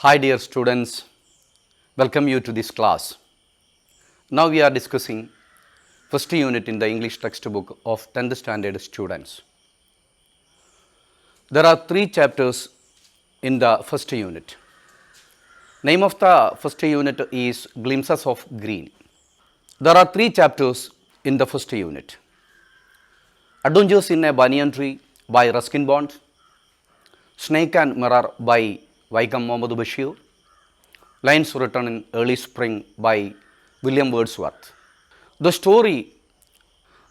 Hi dear students, welcome you to this class. Now we are discussing first unit in the English textbook of 10th standard students. There are 3 chapters in the first unit. Name of the first unit is Glimpses of Green. There are 3 chapters in the first unit. Adventures in a Banyan Tree by Ruskin Bond, Snake and Mirror by Vaikam Mohammad Bashir, Lines Written in Early Spring by William Wordsworth. The story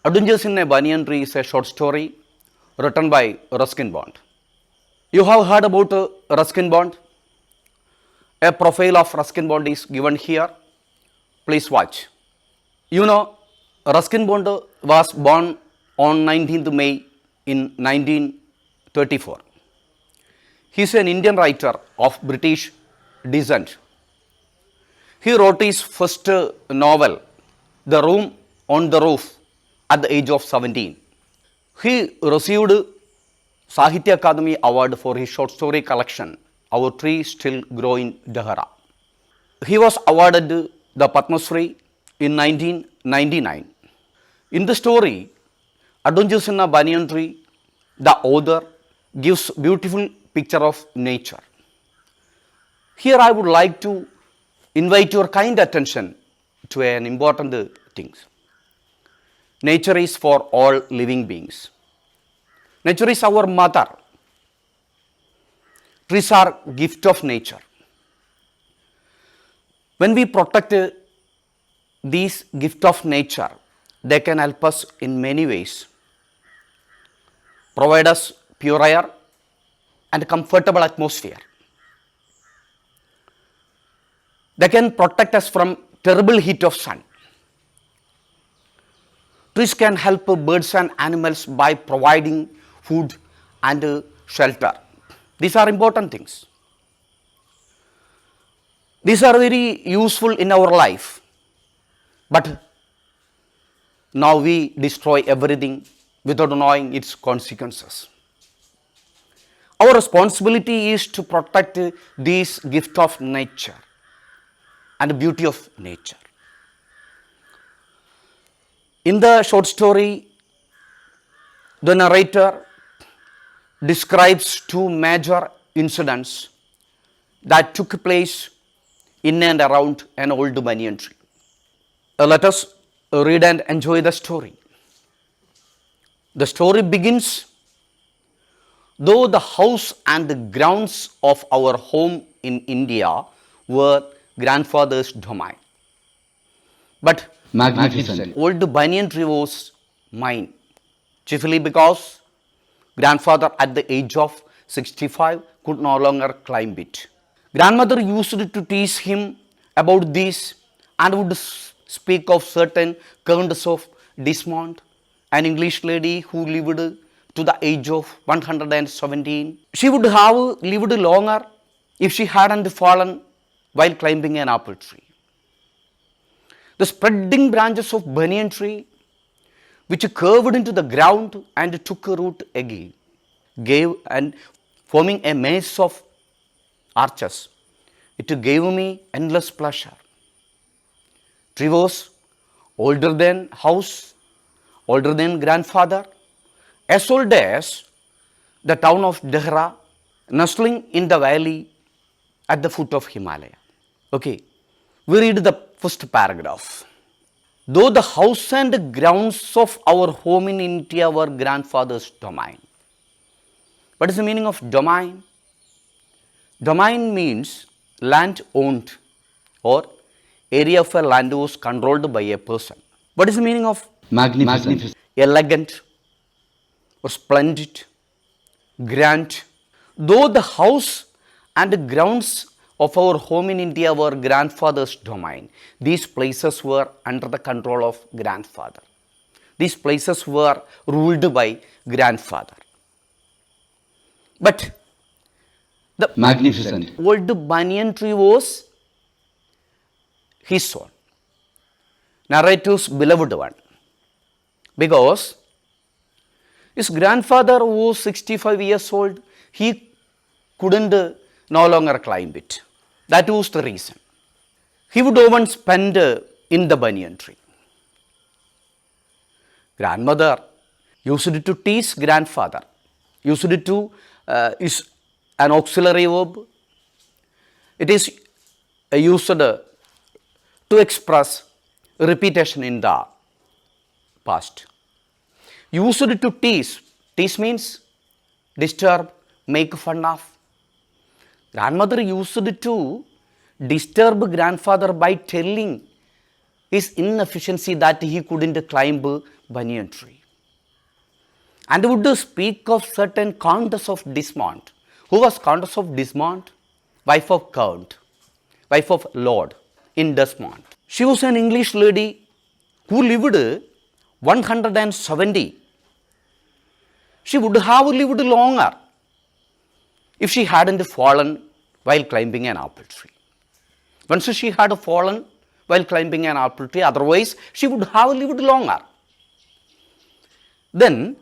Adventures in a Banyan Tree is a short story written by Ruskin Bond. You have heard about Ruskin Bond. A profile of Ruskin Bond is given here. Please watch. You know, Ruskin Bond was born on 19th May in 1934. He is an Indian writer of British descent. He wrote his first novel, The Room on the Roof, at the age of 17. He received Sahitya Akademi Award for his short story collection, Our Tree Still Grow in Dehra. He was awarded the Padma Shri in 1999. In the story, Adventures in a Banyan Tree, the author gives beautiful picture of nature. Here I would like to invite your kind attention to an important thing. Nature is for all living beings. Nature is our mother. Trees are gift of nature. When we protect these gift of nature, they can help us in many ways. Provide us pure air and comfortable atmosphere. They can protect us from terrible heat of sun. Trees can help birds and animals by providing food and shelter. These are important things. These are very useful in our life. But now we destroy everything without knowing its consequences. Our responsibility is to protect this gift of nature and the beauty of nature. In the short story, the narrator describes 2 major incidents that took place in and around an old banyan tree. Let us read and enjoy the story. The story begins, though the house and the grounds of our home in India were grandfather's domain. But Magnificent. old banyan tree was mine, chiefly because grandfather at the age of 65 could no longer climb it. Grandmother used to tease him about this and would speak of certain Countess of Desmond, an English lady who lived to the age of 117. She would have lived longer if she hadn't fallen while climbing an apple tree. The spreading branches of banyan tree, which curved into the ground and took root again, gave and forming a maze of arches. It gave me endless pleasure. Tree was older than house, older than grandfather, as old as the town of Dehra, nestling in the valley at the foot of Himalaya. Okay, we read the first paragraph. Though the house and grounds of our home in India were grandfather's domain. What is the meaning of domain? Domain means land owned or area of a land was controlled by a person. What is the meaning of Magnificent. elegant or splendid, grand? Though the house and grounds of our home in India were grandfather's domain, these places were under the control of grandfather. These places were ruled by grandfather. But the Magnificent. old banyan tree was his own, narrator's beloved one, because his grandfather was 65 years old. He couldn't no longer climb it. That was the reason. He would often spend in the banyan tree. Grandmother used to tease grandfather. Used to is an auxiliary verb. It is used to express repetition in the past. Used to tease. Tease means disturb, make fun of. Grandmother used to disturb grandfather by telling his inefficiency that he couldn't climb banyan tree. And would speak of certain Countess of Dismount. Who was Countess of Dismount? Wife of Count, wife of Lord in Desmond. She was an English lady who lived 170. She would have lived longer if she hadn't fallen while climbing an apple tree. Once she had fallen while climbing an apple tree, otherwise she would have lived longer. Then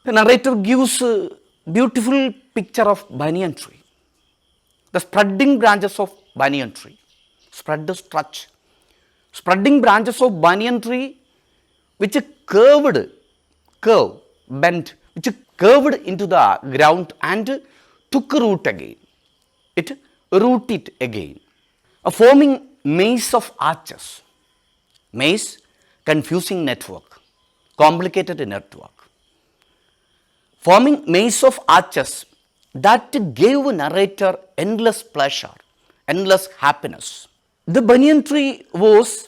the narrator gives a beautiful picture of banyan tree. The spreading branches of banyan tree. Stretch. Spreading branches of banyan tree which bent, which curved into the ground and took root again. It rooted again. Forming maze of arches. Maze, confusing network, complicated network. Forming maze of arches that gave narrator endless pleasure, endless happiness. The banyan tree was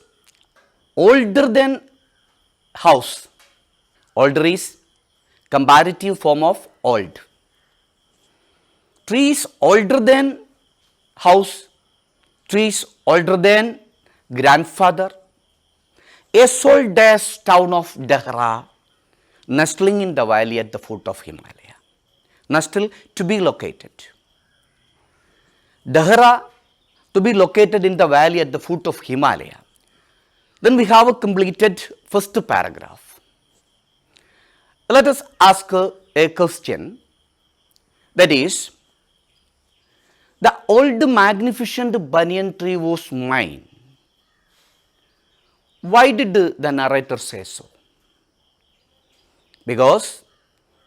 older than house. Older is comparative form of old. Tree is older than house. Tree is older than grandfather. A old as town of Dehra, nestling in the valley at the foot of Himalaya. Nestle to be located. Dehra to be located in the valley at the foot of Himalaya. Then we have completed first paragraph. Let us ask a question, that is, the old magnificent banyan tree was mine. Why did the narrator say so? Because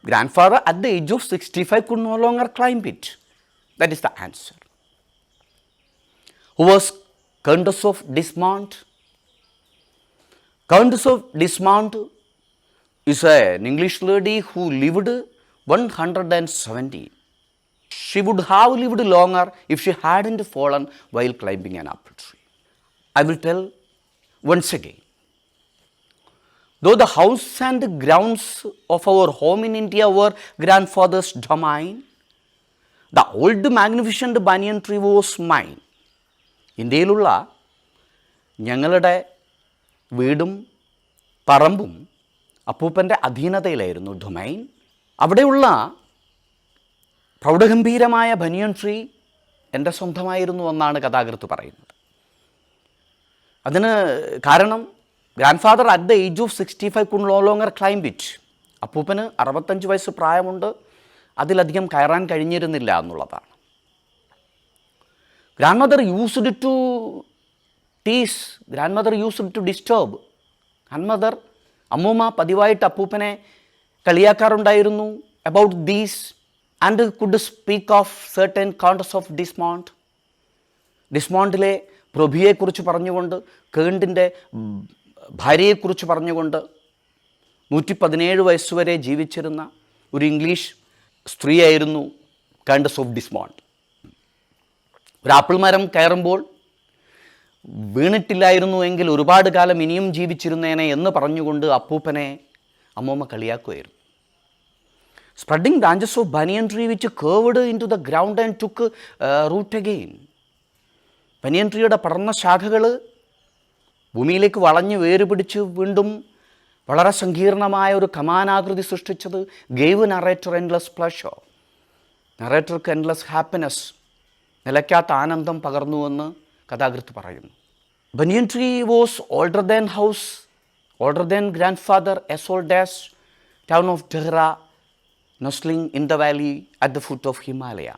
grandfather at the age of 65 could no longer climb it. That is the answer. Who was Countess of Dismount? Countess of Dismount is an English lady who lived 170. She would have lived longer if she hadn't fallen while climbing an apple tree. I will tell once again. Though the house and grounds of our home in India were grandfather's domain, the old magnificent banyan tree was mine. ഇന്ത്യയിലുള്ള ഞങ്ങളുടെ വീടും പറമ്പും അപ്പൂപ്പൻ്റെ അധീനതയിലായിരുന്നു, domain. അവിടെയുള്ള പ്രൗഢഗംഭീരമായ ബനിയൻ tree എൻ്റെ സ്വന്തമായിരുന്നു എന്നാണ് കഥാകൃത്ത് പറയുന്നത്. അതിന് കാരണം grandfather at the age of 65 could no longer climb it. അപ്പൂപ്പന് 65 വയസ്സ് പ്രായമുണ്ട്, അതിലധികം കയറാൻ കഴിഞ്ഞിരുന്നില്ല എന്നുള്ളതാണ്. Grandmother used to tease, grandmother used to disturb. Grandmother, അമ്മൂമ്മ പതിവായിട്ട് അപ്പൂപ്പനെ കളിയാക്കാറുണ്ടായിരുന്നു about these and could speak of certain countess of Dismount. ഡിസ്മൗണ്ടിലെ പ്രഭുയെക്കുറിച്ച് പറഞ്ഞുകൊണ്ട്, കേണ്ടിൻ്റെ ഭാര്യയെക്കുറിച്ച് പറഞ്ഞുകൊണ്ട് 117 വയസ്സുവരെ ജീവിച്ചിരുന്ന ഒരു ഇംഗ്ലീഷ് സ്ത്രീയായിരുന്നു കണ്ടസ് ഓഫ് ഡിസ്മൗണ്ട്. ഒരു ആപ്പിൾ മരം കയറുമ്പോൾ വീണിട്ടില്ലായിരുന്നു എങ്കിൽ ഒരുപാട് കാലം ഇനിയും ജീവിച്ചിരുന്നേനെ എന്ന് പറഞ്ഞുകൊണ്ട് അപ്പൂപ്പനെ അമ്മൂമ്മ കളിയാക്കുമായിരുന്നു. Spreading branches of banyan tree which curved into the ground and took root again. Banyan ട്രീയുടെ പടർന്ന ശാഖകൾ ഭൂമിയിലേക്ക് വളഞ്ഞ് വേരുപിടിച്ച് വീണ്ടും വളരെ സങ്കീർണമായ ഒരു കമാനാകൃതി സൃഷ്ടിച്ചത് ഗേവ് നറേറ്റർ എൻലെസ് പ്ലഷർ. നറേറ്റർക്ക് എൻലെസ് ഹാപ്പിനെസ്, നിലയ്ക്കാത്ത ആനന്ദം പകർന്നുവെന്ന് കഥാകൃത്ത് പറയുന്നു. Banyan tree was older than house, older than grandfather, as old as town of Dehra, nestling in the valley at the foot of Himalaya.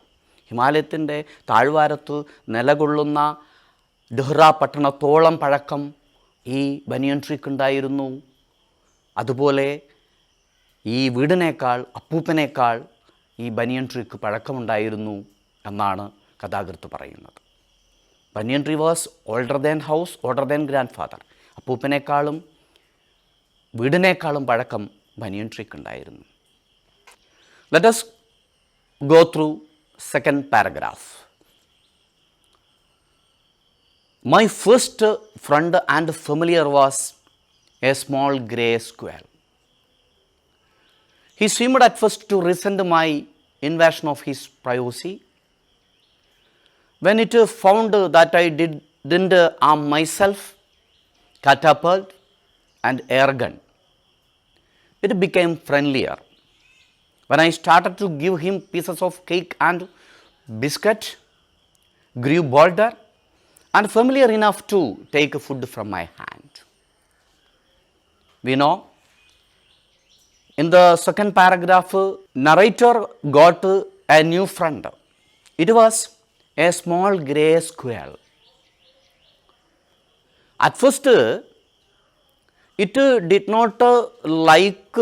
ഹിമാലയത്തിൻ്റെ താഴ്വാരത്ത് നിലകൊള്ളുന്ന ഡെഹ്റ പട്ടണത്തോളം പഴക്കം ഈ ബനിയൻ ട്രീക്കുണ്ടായിരുന്നു. അതുപോലെ ഈ വീടിനേക്കാൾ അപ്പൂപ്പനേക്കാൾ ഈ ബനിയൻ ട്രീക്ക് പഴക്കമുണ്ടായിരുന്നു എന്നാണ് കഥാകൃത്ത് പറയുന്നത്. Banyan tree was older than house, older than grandfather. അപ്പൂപ്പനേക്കാളും വീടിനേക്കാളും പഴക്കം ബനിയൻ ട്രീക്ക് ഉണ്ടായിരുന്നു. Let us go through second paragraph. My first friend and familiar was a small grey squirrel. He seemed at first to resent my invasion of his privacy. When it found that I didn't arm myself, catapult and air gun, it became friendlier. When I started to give him pieces of cake and biscuit, grew bolder and familiar enough to take food from my hand. We know in the second paragraph, narrator got a new friend. It was a small grey squirrel. At first, it did not like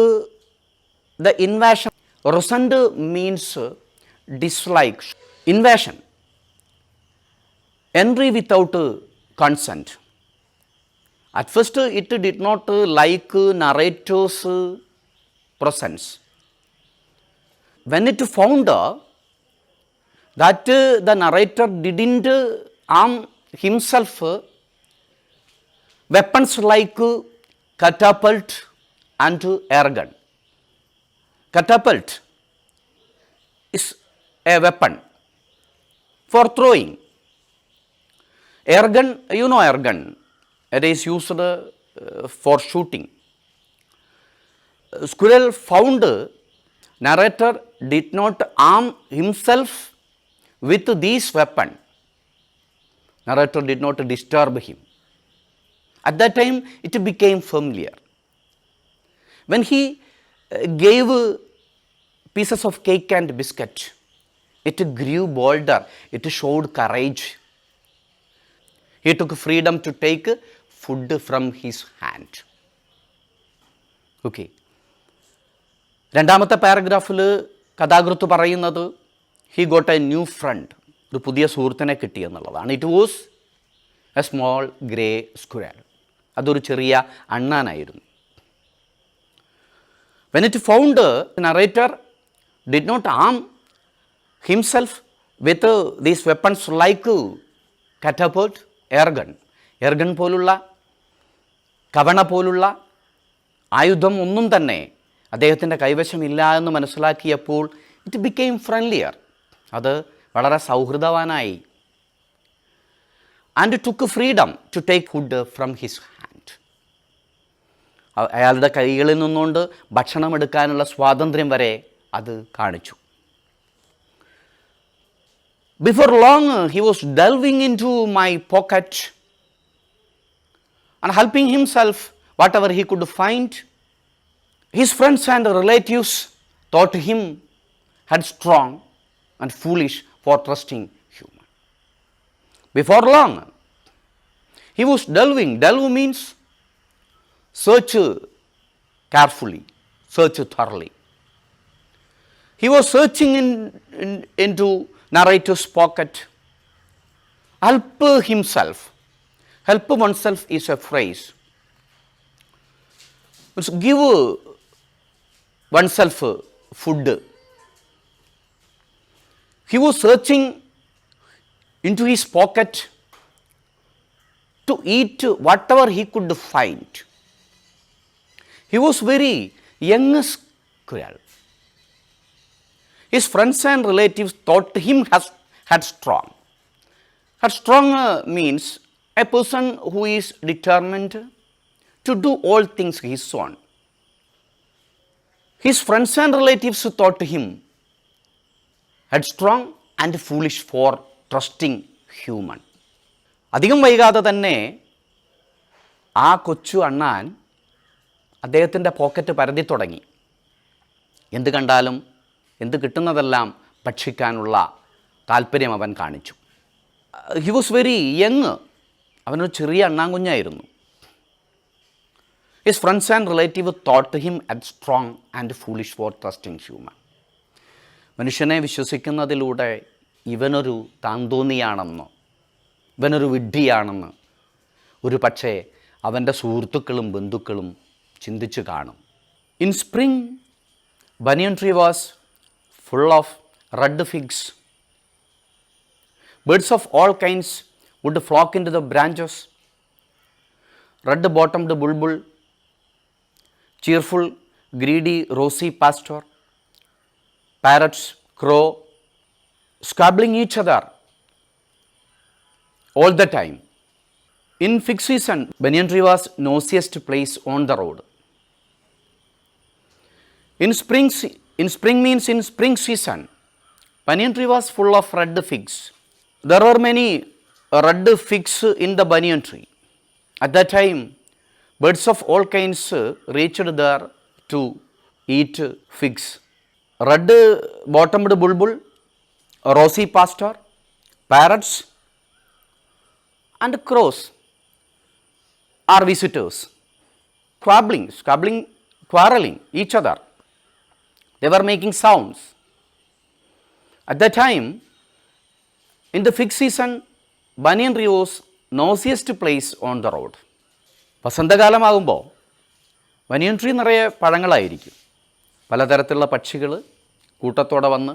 the invasion. Resent means dislike. Invasion. Entry without consent. At first, it did not like narrator's presence. When it found that the narrator didn't arm himself, weapons like catapult and air gun. Catapult is a weapon for throwing. Air gun, you know air gun, it is used for shooting. Squirrel found narrator did not arm himself with these weapons. Narrator did not disturb him. At that time, it became familiar. When he gave pieces of cake and biscuit, it grew bolder, it showed courage. He took freedom to take food from his hand. Okay. രണ്ടാമത്തെ പാരഗ്രാഫിൽ കഥാകൃത്ത് പറയുന്നത് he got A new front, ഒരു പുതിയ സുഹൃത്തിനെ കിട്ടി എന്നുള്ളതാണ്. It was A small grey square. അതൊരു ചെറിയ അണ്ണാനായിരുന്നു. When it found the narrator did not arm himself with these weapons like catapult, air gun. Air gun പോലുള്ള കവണ പോലുള്ള ആയുധം ഒന്നും തന്നെ അദ്ദേഹത്തിൻ്റെ കൈവശമില്ല എന്ന് മനസ്സിലാക്കിയപ്പോൾ ഇറ്റ് ബിക്കെയിം ഫ്രണ്ട്ലിയർ. അത് വളരെ സൗഹൃദവാനായി. And took freedom to take food from his hand. അയാളുടെ കൈകളിൽ നിന്നുകൊണ്ട് ഭക്ഷണം എടുക്കാനുള്ള സ്വാതന്ത്ര്യം വരെ അത് കാണിച്ചു. Before long, he was delving into my pocket and helping himself whatever he could find. His friends and relatives thought him headstrong and foolish for trusting human. Before long, he was delving. Delve means search carefully, search thoroughly. He was searching into narrator's pocket. Help himself. Help oneself is a phrase. It's give oneself food. He was searching into his pocket to eat whatever he could find. He was very young squirrel. His friends and relatives thought him headstrong. Headstrong means a person who is determined to do all things his own. His friends and relatives thought him headstrong and foolish for trusting human. അധികം വൈകാതെ തന്നെ ആ കൊച്ചു അണ്ണാൻ അദ്ദേഹത്തിൻ്റെ pocket പരതി തുടങ്ങി. എന്ത് കണ്ടാലും എന്ത് കിട്ടുന്നതെല്ലാം ഭക്ഷിക്കാനുള്ള താല്പര്യം അവൻ കാണിച്ചു. He was very young. അവനൊരു ചെറിയ അണ്ണാങ്കുഞ്ഞായിരുന്നു. His friends and relative thought him headstrong and foolish for trusting human. മനുഷ്യനെ വിശ്വസിക്കുന്നതിലൂടെ ഇവനൊരു താന്തോന്നിയാണെന്നോ ഇവനൊരു വിഡ്ഢിയാണെന്ന് ഒരു പക്ഷേ അവൻ്റെ സുഹൃത്തുക്കളും ബന്ധുക്കളും ചിന്തിച്ചു കാണും. In spring banian tree was full of red figs. Birds of all kinds would flock into the branches. Red-bottomed bulbul, cheerful, greedy, rosy pastor, parrots, crow, squabbling each other all the time. In fig season, banyan tree was noisiest place on the road. In spring means in spring season, banyan tree was full of red figs. There were many red figs in the banyan tree. At that time, birds of all kinds reached there to eat figs. Red-bottomed bulbul, rosy pastor, parrots, and crows are visitors, quarreling each other. They were making sounds. At that time, in the fig season, banyan tree was noisiest place on the road. വസന്തകാലമാകുമ്പോൾ banyan tree നിറയെ പഴങ്ങളായിരിക്കും. പലതരത്തിലുള്ള പക്ഷികൾ കൂട്ടത്തോടെ വന്ന്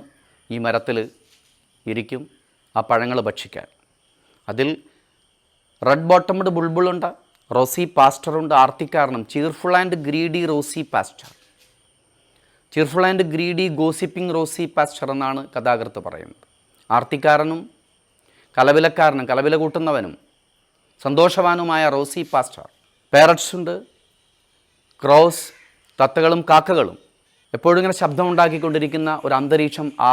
ഈ മരത്തിൽ ഇരിക്കും ആ പഴങ്ങൾ ഭക്ഷിക്കാൻ. അതിൽ റെഡ് ബോട്ടംഡ് ബുൾബുളുണ്ട്, റോസി പാസ്റ്ററുണ്ട്, ആർത്തിക്കാരനും. Cheerful and greedy rosy pastor, cheerful and greedy gossiping rosy pastor എന്നാണ് കഥാകൃത്ത് പറയുന്നത്. ആർത്തിക്കാരനും കലവിലക്കാരനും കലവില കൂട്ടുന്നവനും സന്തോഷവാനുമായ റോസി പാസ്റ്റർ. പാരറ്റ്സ് ഉണ്ട്, ക്രോസ്, തത്തകളും കാക്കകളും. എപ്പോഴും ഇങ്ങനെ ശബ്ദമുണ്ടാക്കിക്കൊണ്ടിരിക്കുന്ന ഒരു അന്തരീക്ഷം ആ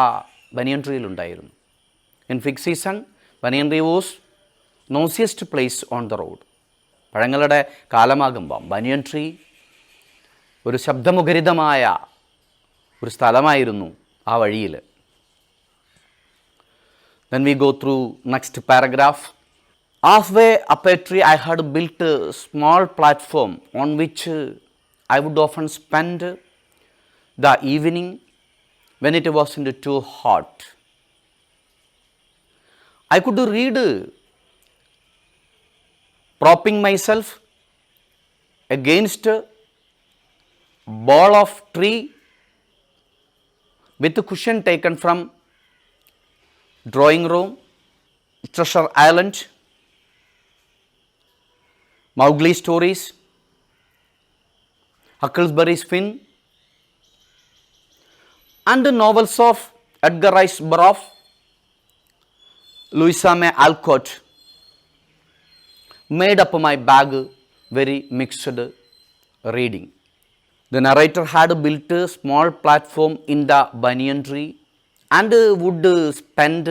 ബനിയൻ ട്രീയിലുണ്ടായിരുന്നു. In fig season banyan tree was noisiest place on the road. പഴങ്ങളുടെ കാലമാകുമ്പം ബനിയൻ ട്രീ ഒരു ശബ്ദമുഖരിതമായ ഒരു സ്ഥലമായിരുന്നു ആ വഴിയിൽ. Then we go through next paragraph. Halfway up a tree I had built a small platform on which I would often spend the evening when it wasn't too hot. I could read propping myself against a bole of tree with a cushion taken from drawing room, Treasure Island, Mowgli stories, Huckleberry's Finn, and the novels of Edgar Rice Burroughs, Louisa May Alcott made up my bag. Very mixed reading. The narrator had built a small platform in the banyan tree and would spend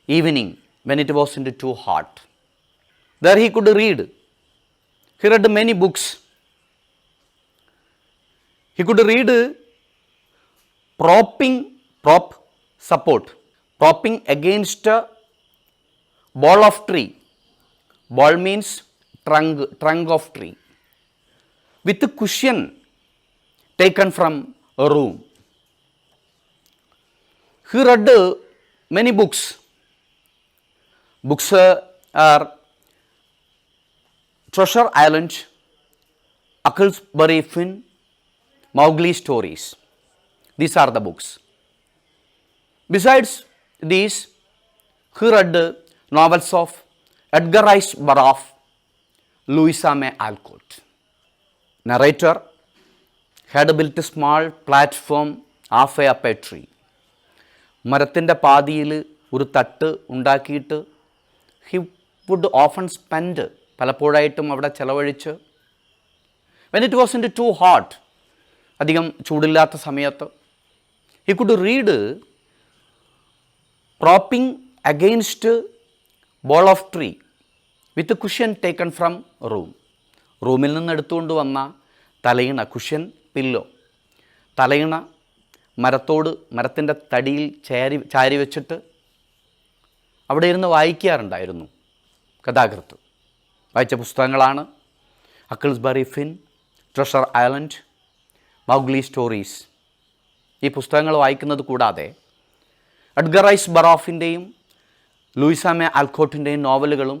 evening when it wasn't too hot. There he could read. He read many books. He could read propping against a bole of tree. Bole means trunk of tree. With a cushion taken from a room. He read many books. Books are Treasure Island, Huckleberry Finn, Mowgli stories. These are the books. Besides these, he read novels of Edgar Rice Burroughs, Louisa May Alcott. Narrator had built a small platform halfway up a tree. മരത്തിൻ്റെ പാതിയിൽ ഒരു തട്ട് ഉണ്ടാക്കിയിട്ട് he would often spend, പലപ്പോഴായിട്ടും അവിടെ ചെലവഴിച്ച്, when it was in too hot, അധികം ചൂടില്ലാത്ത സമയത്ത്, he could read propping against bole of tree with cushion taken from റൂമിൽ നിന്ന് എടുത്തുകൊണ്ട് വന്ന തലയിണ, കുഷ്യൻ പില്ലോ, തലയിണ മരത്തിൻ്റെ തടിയിൽ ചാരി വെച്ചിട്ട് അവിടെ ഇരുന്ന് വായിക്കാറുണ്ടായിരുന്നു കഥാകൃത്ത്. വായിച്ച പുസ്തകങ്ങളാണ് Huckleberry Finn, Treasure Island, Mowgli stories. ഈ പുസ്തകങ്ങൾ വായിക്കുന്നത് കൂടാതെ എഡ്ഗർ റൈസ് ബറോഫിൻ്റെയും ലൂയിസാമെ ആൽക്കോട്ടിൻ്റെയും നോവലുകളും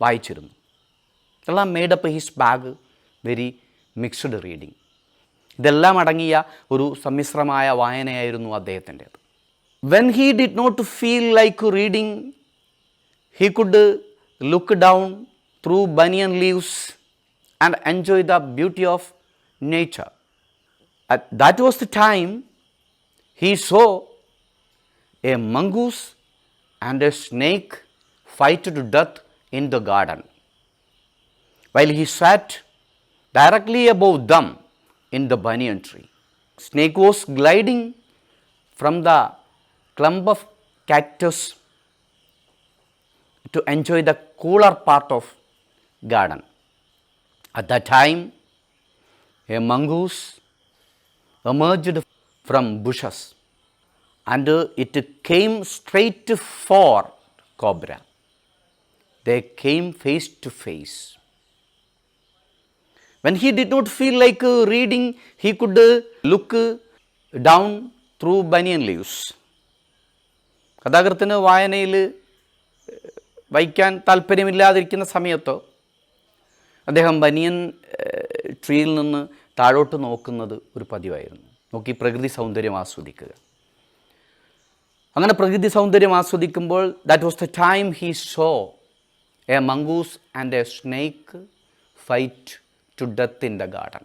വായിച്ചിരുന്നു. ഇതെല്ലാം made up his bag very mixed reading. ഇതെല്ലാം അടങ്ങിയ ഒരു സമ്മിശ്രമായ വായനയായിരുന്നു അദ്ദേഹത്തിൻ്റേത്. When he did not feel like reading, he could look down through banyan leaves and enjoy the beauty of nature. That was the time he saw a mongoose and a snake fight to death in the garden. While he sat directly above them in the banyan tree, snake was gliding from the clump of cactus to enjoy the cooler part of garden. At that time, a mongoose emerged from bushes and it came straight for cobra. They came face to face. When he did not feel like reading, he could look down through banyan leaves. കഥാകൃത്തിന് വായനയിൽ വായിക്കാൻ താല്പര്യമില്ലാതിരിക്കുന്ന സമയത്ത് അദ്ദേഹം ബനിയൻ ട്രീയിൽ നിന്ന് താഴോട്ട് നോക്കുന്നത് ഒരു പതിവായിരുന്നു. നോക്കി പ്രകൃതി സൗന്ദര്യം ആസ്വദിക്കുക. അങ്ങനെ പ്രകൃതി സൗന്ദര്യം ആസ്വദിക്കുമ്പോൾ that was the time he saw a mongoose and a snake fight to death in the garden.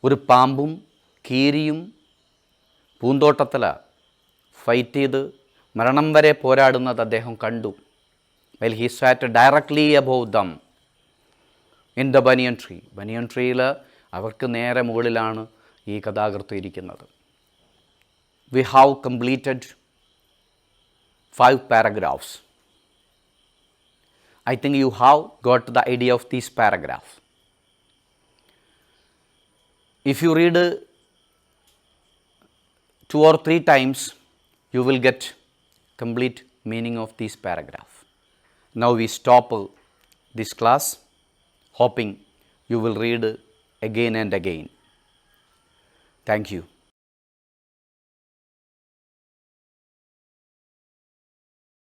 ഒരു പാമ്പും കീരിയും പൂന്തോട്ടത്തിൽ ഫൈറ്റ് ചെയ്ത് മരണം വരെ പോരാടുന്നത് അദ്ദേഹം കണ്ടു. Well he sat directly above them in the banyan tree. Banyan ട്രീയിൽ അവർക്ക് നേരെ മുകളിലാണ് ഈ കഥാകൃത്ത് ഇരിക്കുന്നത്. We have completed 5 paragraphs. I think you have got the idea of this paragraph. If you read 2 or 3 times, you will get complete meaning of this paragraph. Now we stop this class, hoping you will read again and again. Thank you.